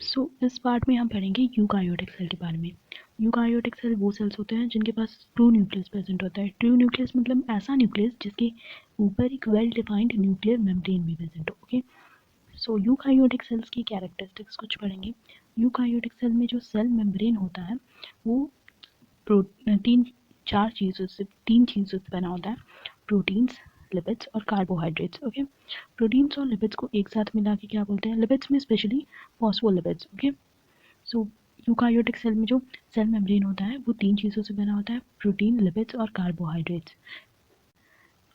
इस पार्ट में हम पढ़ेंगे यूकारियोटिक सेल के बारे में। यूकारियोटिक सेल वो सेल्स होते हैं जिनके पास ट्रू न्यूक्लियस प्रेजेंट होता है। ट्रू न्यूक्लियस मतलब ऐसा न्यूक्लियस जिसके ऊपर एक वेल डिफाइंड न्यूक्लियर मेम्ब्रेन भी प्रेजेंट हो। ओके, सो यूकारियोटिक सेल्स की कैरेक्टरिस्टिक्स कुछ पढ़ेंगे। यूकारियोटिक सेल में जो सेल मेम्ब्रेन होता है वो तीन चीज़ों से बना होता है: प्रोटीन्स, लिपिड्स और कार्बोहाइड्रेट्स। ओके, प्रोटीन्स और लिपिड्स को एक साथ मिला के क्या बोलते हैं? लिपिड्स में स्पेशली फॉस्फोलिपिड्स। ओके, सो यूकारियोटिक सेल में जो सेल मेम्ब्रेन होता है वो तीन चीज़ों से बना होता है: प्रोटीन, लिपिड्स और कार्बोहाइड्रेट्स।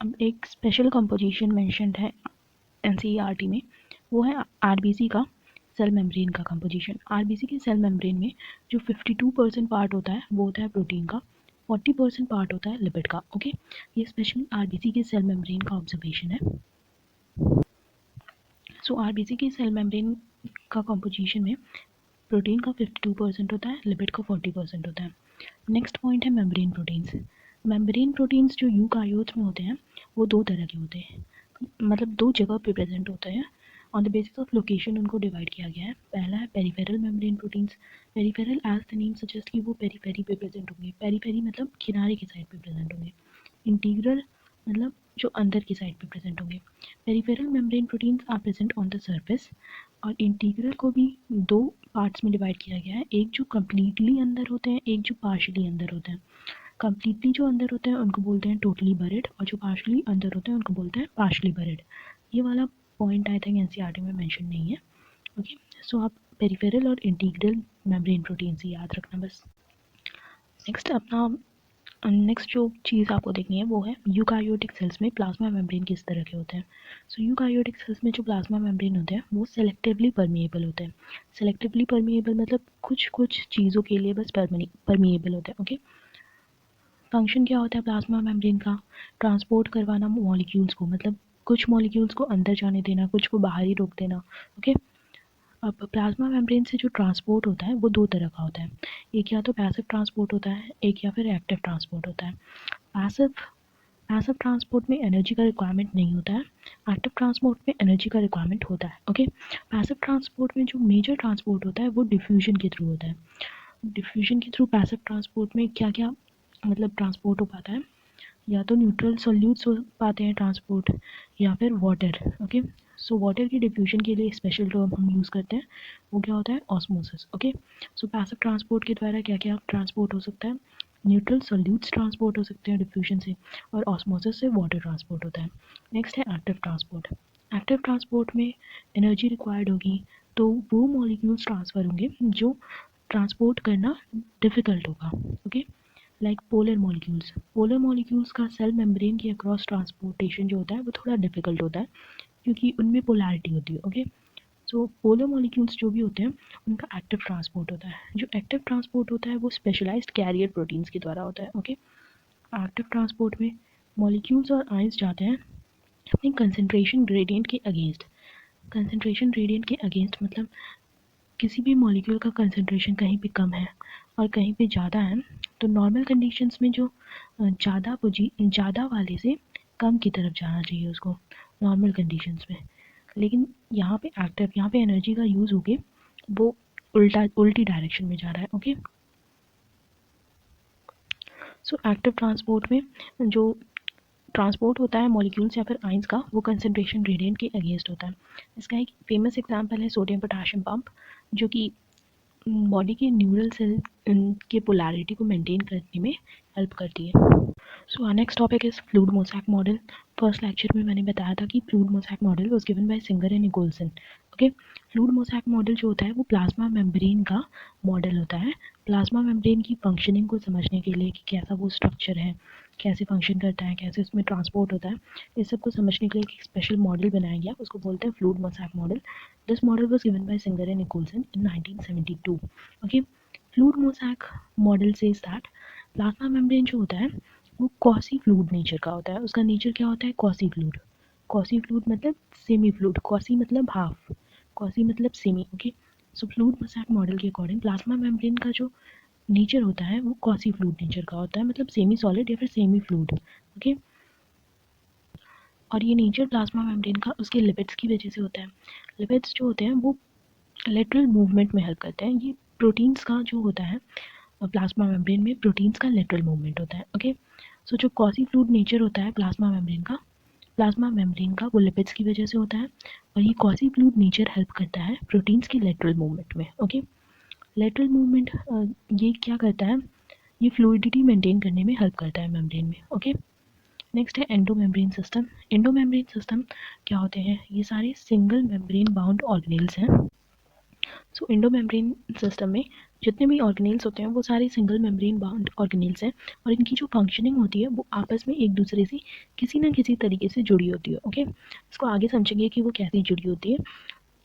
अब एक स्पेशल कंपोजिशन मेंशन्ड है एनसीईआरटी में, वो है आरबीसी का सेल मेम्ब्रेन का कंपोजिशन। आरबीसी के सेल मेम्ब्रेन में जो 52% पार्ट होता है वो होता है प्रोटीन का, 40% पार्ट होता है लिपिड का। ओके, ये स्पेशली आरबीसी के सेल मेम्ब्रेन का ऑब्जर्वेशन है। सो आरबीसी के सेल मेम्ब्रेन का कंपोजिशन में प्रोटीन का 52% होता है, लिपिड का 40% होता है। नेक्स्ट पॉइंट है मेम्ब्रेन प्रोटीन्स। मेम्ब्रेन प्रोटीन्स जो यूकारियोट्स में होते हैं वो दो तरह के होते हैं, मतलब दो जगह पे प्रेजेंट होते हैं। On the basis of location उनको डिवाइड किया गया है। पहला है peripheral membrane proteins. Peripheral as the name suggest कि वो पेरीफेरी पे प्रेजेंट होंगे। पेरीफेरी मतलब किनारे की साइड पे प्रेजेंट होंगे। इंटीग्रल मतलब जो अंदर की साइड पे प्रेजेंट होंगे। Peripheral membrane proteins are present on the surface. और इंटीग्रल को भी दो पार्ट्स में डिवाइड किया गया है, एक जो कम्प्लीटली अंदर होते हैं, एक जो पार्शली अंदर होते हैं। कम्प्लीटली जो अंदर होते हैं उनको बोलते हैं टोटली बरिड, और जो पार्शली अंदर होते हैं उनको बोलते हैं पार्शली बरिड। ये वाला पॉइंट आई थिंक एनसीईआरटी में मेंशन नहीं है। ओके, सो आप पेरिफेरल और इंटीग्रल मेम्ब्रेन प्रोटीन से याद रखना बस। नेक्स्ट जो चीज़ आपको देखनी है वो है यूकारियोटिक सेल्स में प्लाज्मा मेम्ब्रेन किस तरह के होते हैं। सो यूकारियोटिक सेल्स में जो प्लाज्मा मेम्ब्रेन होते हैं वो सेलेक्टिवली परमिएबल होते हैं। सेलेक्टिवली परमिएबल मतलब कुछ कुछ चीज़ों के लिए बस परमिएबल होते हैं। ओके, फंक्शन क्या होता है प्लाज्मा मेम्ब्रेन का? ट्रांसपोर्ट करवाना मॉलिक्यूल्स को, मतलब कुछ मॉलिक्यूल्स को अंदर जाने देना, कुछ को बाहर ही रोक देना। ओके, अब प्लाज्मा मेम्ब्रेन से जो ट्रांसपोर्ट होता है वो दो तरह का होता है। एक या तो पैसिव ट्रांसपोर्ट होता है, एक या फिर एक्टिव ट्रांसपोर्ट होता है। पैसिव ट्रांसपोर्ट में एनर्जी का रिक्वायरमेंट नहीं होता है, एक्टिव ट्रांसपोर्ट में एनर्जी का रिक्वायरमेंट होता है। ओके, पैसिव ट्रांसपोर्ट में जो मेजर ट्रांसपोर्ट होता है वो डिफ्यूजन के थ्रू होता है। डिफ्यूजन के थ्रू पैसिव ट्रांसपोर्ट में क्या क्या मतलब ट्रांसपोर्ट हो पाता है? या तो न्यूट्रल सॉल्यूट्स हो पाते हैं ट्रांसपोर्ट, या फिर वाटर। ओके, सो वाटर की डिफ्यूजन के लिए स्पेशल टर्म हम यूज़ करते हैं, वो क्या होता है? ऑस्मोसिस। ओके, सो पैसिव ट्रांसपोर्ट के द्वारा क्या क्या ट्रांसपोर्ट हो सकता है? न्यूट्रल सॉल्यूट्स ट्रांसपोर्ट हो सकते हैं डिफ्यूजन से, और ऑस्मोसिस से वाटर ट्रांसपोर्ट होता है। नेक्स्ट है एक्टिव ट्रांसपोर्ट। एक्टिव ट्रांसपोर्ट में एनर्जी रिक्वायर्ड होगी, तो वो मॉलिक्यूल्स ट्रांसफ़र होंगे जो ट्रांसपोर्ट करना डिफ़िकल्ट होगा। ओके, लाइक पोलर मॉलिक्यूल्स का सेल मेम्ब्रेन के अक्रॉस ट्रांसपोर्टेशन जो होता है वो थोड़ा डिफिकल्ट होता है, क्योंकि उनमें पोलैरिटी होती है। ओके, सो पोलर मॉलिक्यूल्स जो भी होते हैं उनका एक्टिव ट्रांसपोर्ट होता है। जो एक्टिव ट्रांसपोर्ट होता है वो स्पेशलाइज्ड कैरियर प्रोटीन्स के द्वारा होता है। ओके, एक्टिव ट्रांसपोर्ट में मॉलिक्यूल्स और आयंस जाते हैं अपनी कंसंट्रेशन ग्रेडियंट के अगेंस्ट। कंसंट्रेशन ग्रेडियंट के अगेंस्ट मतलब किसी भी मॉलिक्यूल का कंसंट्रेशन कहीं पे कम है और कहीं पे ज़्यादा है, तो नॉर्मल कंडीशंस में जो ज़्यादा वाले से कम की तरफ जाना चाहिए उसको नॉर्मल कंडीशंस में। लेकिन यहाँ पे एनर्जी का यूज़ होके वो उल्टी डायरेक्शन में जा रहा है। ओके, सो एक्टिव ट्रांसपोर्ट में जो ट्रांसपोर्ट होता है मॉलिक्यूल्स या फिर आइंस का, वो कंसंट्रेशन ग्रेडियंट के अगेंस्ट होता है। इसका एक फेमस एग्जांपल है सोडियम पोटाशियम पंप, जो कि बॉडी के न्यूरल सेल के पोलैरिटी को मेंटेन करने में हेल्प करती है। So next topic is fluid mosaic model. First lecture में मैंने बताया था कि fluid mosaic model was given by Singer and Nicolson. Okay, fluid mosaic model जो होता है वो प्लाज्मा मेम्ब्रेन का मॉडल होता है। प्लाज्मा मेम्ब्रेन की फंक्शनिंग को समझने के लिए कि कैसा वो स्ट्रक्चर है, कैसे फंक्शन करता है, कैसे उसमें ट्रांसपोर्ट होता है, इस सब को समझने के लिए एक स्पेशल मॉडल बनाया गया, उसको बोलते हैं fluid mosaic model. This model was given by Singer and Nicolson in 1972। Okay, fluid mosaic model says that plasma membrane जो होता है वो कॉसी फ्लूइड नेचर का होता है। उसका नेचर क्या होता है? Quasi fluid. कॉसी फ्लूइड मतलब सेमी फ्लूइड, कॉसी मतलब हाफ, कॉसी मतलब सेमी। ओके, सो फ्लूइड मोज़ैक मॉडल के अकॉर्डिंग प्लाज्मा मेम्ब्रेन का जो नेचर होता है वो कॉसी फ्लूइड नेचर का होता है, मतलब सेमी सॉलिड या फिर सेमी फ्लूइड। ओके, और ये नेचर प्लाज्मा मेम्ब्रेन का उसके लिपिड्स की वजह से होता है। लिपिड्स जो होते हैं वो लेटरल मूवमेंट में हेल्प करते हैं। ये प्रोटीन्स का जो होता है प्लाज्मा मेम्ब्रेन में प्रोटीन्स का लेटरल मूवमेंट होता है। ओके, सो जो कॉजी फ्लूइड नेचर होता है प्लाज्मा मेम्ब्रेन का वो लिपिड्स की वजह से होता है, और ये कॉजी फ्लूइड नेचर हेल्प करता है प्रोटीन्स के लेटरल मूवमेंट में। ओके, लेटरल मूवमेंट ये क्या करता है, ये फ्लूइडिटी मेंटेन करने में हेल्प करता है मेम्ब्रेन में। ओके, नेक्स्ट है एंडोमेम्ब्रेन सिस्टम। एंडोमेम्ब्रेन सिस्टम क्या होते हैं, ये सारे सिंगल मेम्ब्रेन बाउंड ऑर्गेनेल्स हैं। सो एंडोमेम्ब्रेन सिस्टम में जितने भी ऑर्गेनेल्स होते हैं वो सारे सिंगल मेम्ब्रेन बाउंड ऑर्गेनेल्स हैं, और इनकी जो फंक्शनिंग होती है वो आपस में एक दूसरे से किसी ना किसी तरीके से जुड़ी होती है। ओके, इसको आगे समझेंगे कि वो कैसे जुड़ी होती है।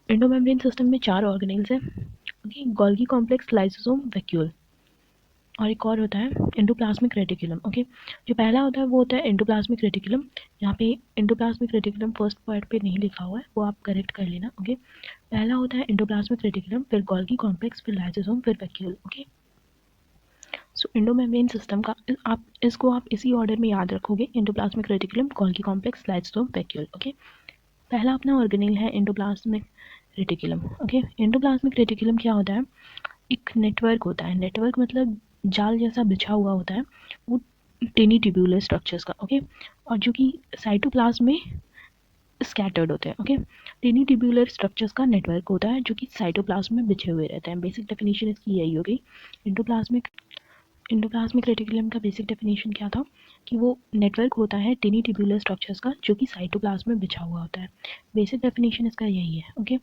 एंडोमेम्ब्रेन सिस्टम में 4 ऑर्गेनेल्स हैं। Okay, Golgi complex, lysosome, vacuole, और एक और होता है एंडोप्लाज्मिक रेटिकुलम। ओके, जो पहला होता है वो होता है एंडोप्लाज्मिक रेटिकुलम। यहाँ पे एंडोप्लाज्मिक रेटिकुलम फर्स्ट पार्ट पे नहीं लिखा हुआ है, वो आप करेक्ट कर लेना। ओके, पहला होता है एंडोप्लाज्मिक रेटिकुलम, फिर गोल्गी कॉम्प्लेक्स, फिर लाइसोसोम, फिर वैक्यूल। ओके, सो एंडोमेम्ब्रेन सिस्टम का आप इसी ऑर्डर में याद रखोगे, endoplasmic reticulum, Golgi complex, lysosome, vacuole. Okay, पहला अपना ऑर्गेनेल है endoplasmic reticulum. Okay, endoplasmic reticulum क्या होता है, एक नेटवर्क होता है। नेटवर्क मतलब जाल जैसा बिछा हुआ होता है वो टिनी ट्यूब्यूलर स्ट्रक्चर्स का। ओके, और जो कि साइटोप्लाज्म में स्कैटर्ड होते हैं। ओके, टिनी ट्यूब्यूलर स्ट्रक्चर्स का नेटवर्क होता है जो कि साइटोप्लाज्म में बिछे हुए रहते हैं। बेसिक डेफिनेशन इसकी यही हो गई। एंडोप्लाज्मिक रेटिकुलम का बेसिक डेफिनेशन क्या था कि वो नेटवर्क होता है टिनी ट्यूब्यूलर स्ट्रक्चर्स का जो कि साइटोप्लाज्म में बिछा हुआ होता है। बेसिक डेफिनेशन इसका यही है। ओके,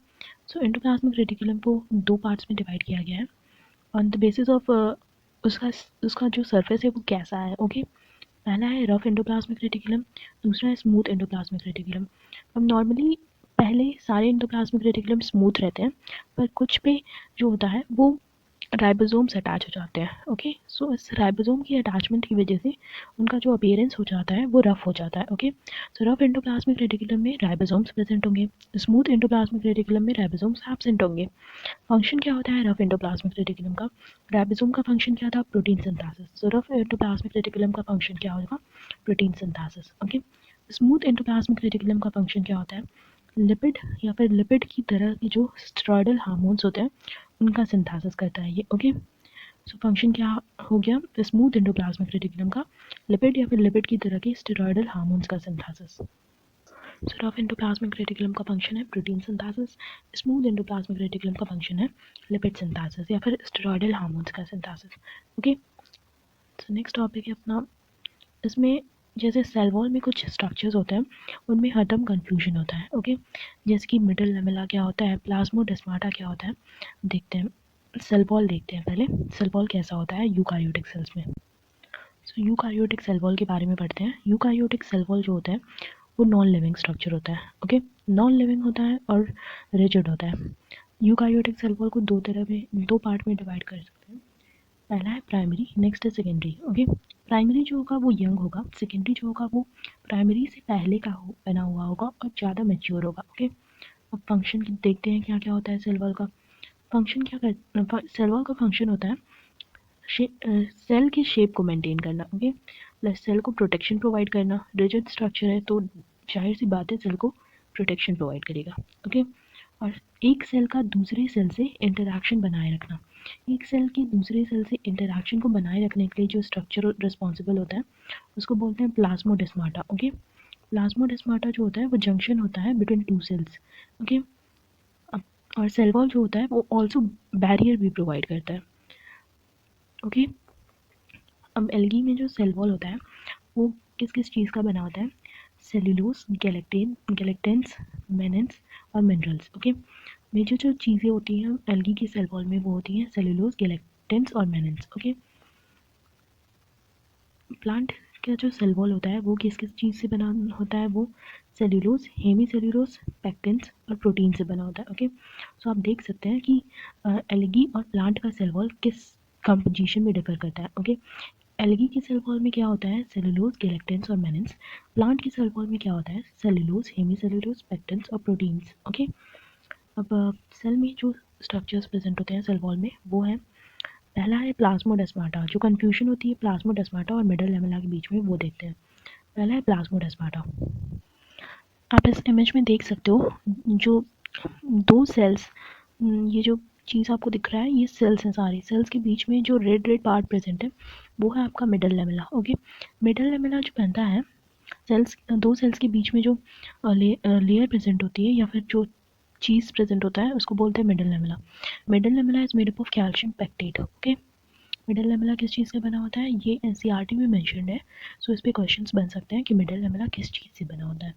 सो एंडोप्लाज्मिक रेटिकुलम को 2 पार्ट्स में डिवाइड किया गया है ऑन द बेसिस ऑफ उसका उसका जो सरफेस है वो कैसा है। ओके, पहला है रफ एंडोप्लाज्मिक रेटिकुलम, दूसरा है स्मूथ एंडोप्लाज्मिक रेटिकुलम। अब नॉर्मली पहले सारे एंडोप्लाज्मिक रेटिकुलम स्मूथ रहते हैं, पर कुछ पे जो होता है वो राइबोसोम्स अटैच हो जाते हैं। ओके, सो इस राइबोसोम की अटैचमेंट की वजह से उनका जो अपीयरेंस हो जाता है वो रफ हो जाता है। ओके, सो रफ एंडोप्लाज्मिक रेटिकुलम में राइबोसोम्स प्रेजेंट होंगे, स्मूथ एंडोप्लाज्मिक रेटिकुलम में राइबोसोम्स एब्सेंट होंगे। फंक्शन क्या होता है रफ एंडोप्लाज्मिक रेटिकुलम का, राइबोसोम का फंक्शन क्या था, प्रोटीन सिंथेसिस। सो रफ एंडोप्लाज्मिक रेटिकुलम का फंक्शन क्या होगा, protein synthesis. Okay, smooth endoplasmic reticulum का फंक्शन क्या होता है, लिपिड या फिर लिपिड की तरह के जो स्टेरॉयडल हार्मोन्स होते हैं उनका सिंथेसिस करता है ये। ओके, सो फंक्शन क्या हो गया स्मूथ एंडोप्लाज्मिक रेटिकुलम का, लिपिड या फिर लिपिड की तरह के स्टेरॉयडल हार्मोन्स का सिंथेसिस। सो रफ एंडोप्लाज्मिक रेटिकुलम का फंक्शन है protein synthesis, smooth endoplasmic reticulum का फंक्शन है लिपिड सिंथेसिस या फिर स्टेरॉयडल हार्मोन्स का सिंथेसिस। ओके, सो नेक्स्ट टॉपिक है अपना, इसमें जैसे सेल वॉल में कुछ स्ट्रक्चर्स होते हैं उनमें हरदम कन्फ्यूजन होता है। ओके, जैसे कि मिडल लेमेला क्या होता है, प्लाज्मोडेस्माटा क्या होता है, देखते हैं। सेल वॉल देखते हैं पहले, सेल वॉल कैसा होता है यूकारियोटिक सेल्स में। सो यूकारियोटिक सेल वॉल के बारे में पढ़ते हैं। यूकारियोटिक सेल वॉल जो होता है वो नॉन लिविंग स्ट्रक्चर होता है। ओके, नॉन लिविंग होता है और रिजिड होता है। यूकारियोटिक सेल वॉल को दो पार्ट में डिवाइड कर सकते हैं। पहला है प्राइमरी, नेक्स्ट है सेकेंडरी। ओके, प्राइमरी जो होगा वो यंग होगा, सेकेंडरी जो होगा वो प्राइमरी से पहले का बना हुआ होगा और ज़्यादा मेच्योर होगा। ओके, अब फंक्शन देखते हैं क्या क्या होता है सेल वॉल का। फंक्शन क्या कर सेल वॉल का फंक्शन होता है सेल की शेप को मेंटेन करना। ओके, प्लस सेल को प्रोटेक्शन प्रोवाइड करना। रिजिड स्ट्रक्चर है तो जाहिर सी बात है सेल को प्रोटेक्शन प्रोवाइड करेगा। ओके, और एक सेल का दूसरे सेल से इंटरेक्शन बनाए रखना। एक सेल की दूसरे सेल से इंटरेक्शन को बनाए रखने के लिए जो स्ट्रक्चर रिस्पॉन्सिबल होता है उसको बोलते हैं प्लाज्मोडेस्माटा। ओके, प्लाज्मोडेस्माटा जो होता है वो जंक्शन होता है बिटवीन 2 सेल्स। ओके, और सेल वॉल जो होता है वो ऑल्सो बैरियर भी प्रोवाइड करता है। ओके, अब एल्गी में जो सेल वॉल होता है वो किस किस चीज़ का बना होता है, सेल्यूलोज, गैलेक्टेंस, मेनेंस और मिनरल्स। ओके, मेजर जो चीज़ें होती हैं एल्गी की सेल वॉल में वो होती हैं सेल्यूलोज, गैलेक्टेंस और मेनेंस। ओके, प्लांट का जो सेल वॉल होता है वो किस किस चीज़ से बना होता है, वो सेल्यूलोज, हेमी सेल्यूलोज, पैक्टिन्स और प्रोटीन से बना होता है। ओके, सो आप देख सकते हैं कि एल्गी और प्लांट का सेल वॉल किस कंपोजिशन में डिफर करता है। ओके, एल्गी की सेल वॉल में क्या होता है सेलुलोज, गैलेक्टेंस और मेनेंस। प्लांट की सेल वॉल में क्या होता है सेलुलोज, हेमी सेलुलोज, पैक्टिन्स और प्रोटीन्स। ओके, अब सेल में जो स्ट्रक्चर्स प्रेजेंट होते हैं सेल वॉल में वो है, पहला है प्लाज्मोडेस्माटा। जो कन्फ्यूजन होती है प्लाज्मोडेस्माटा और मिडल लेमेला के बीच में वो देखते हैं। पहला है प्लाज्मोडेस्माटा। आप इस इमेज में देख सकते हो जो दो सेल्स ये जो चीज़ आपको दिख रहा है ये सेल्स हैं सारी। सेल्स के बीच में जो रेड रेड पार्ट प्रेजेंट है वो है आपका middle lamella. Okay, middle lamella जो बनता है सेल्स, दो सेल्स के बीच में जो लेयर प्रेजेंट होती है या फिर जो चीज़ प्रेजेंट होता है उसको बोलते हैं middle lamella. Middle lamella is made up of calcium pectate. Okay, middle lamella किस चीज़ से बना होता है ये एनसीईआरटी में मेंशन्ड है। सो इस पे क्वेश्चंस बन सकते हैं कि मिडल लेमेला किस चीज़ से बना होता है।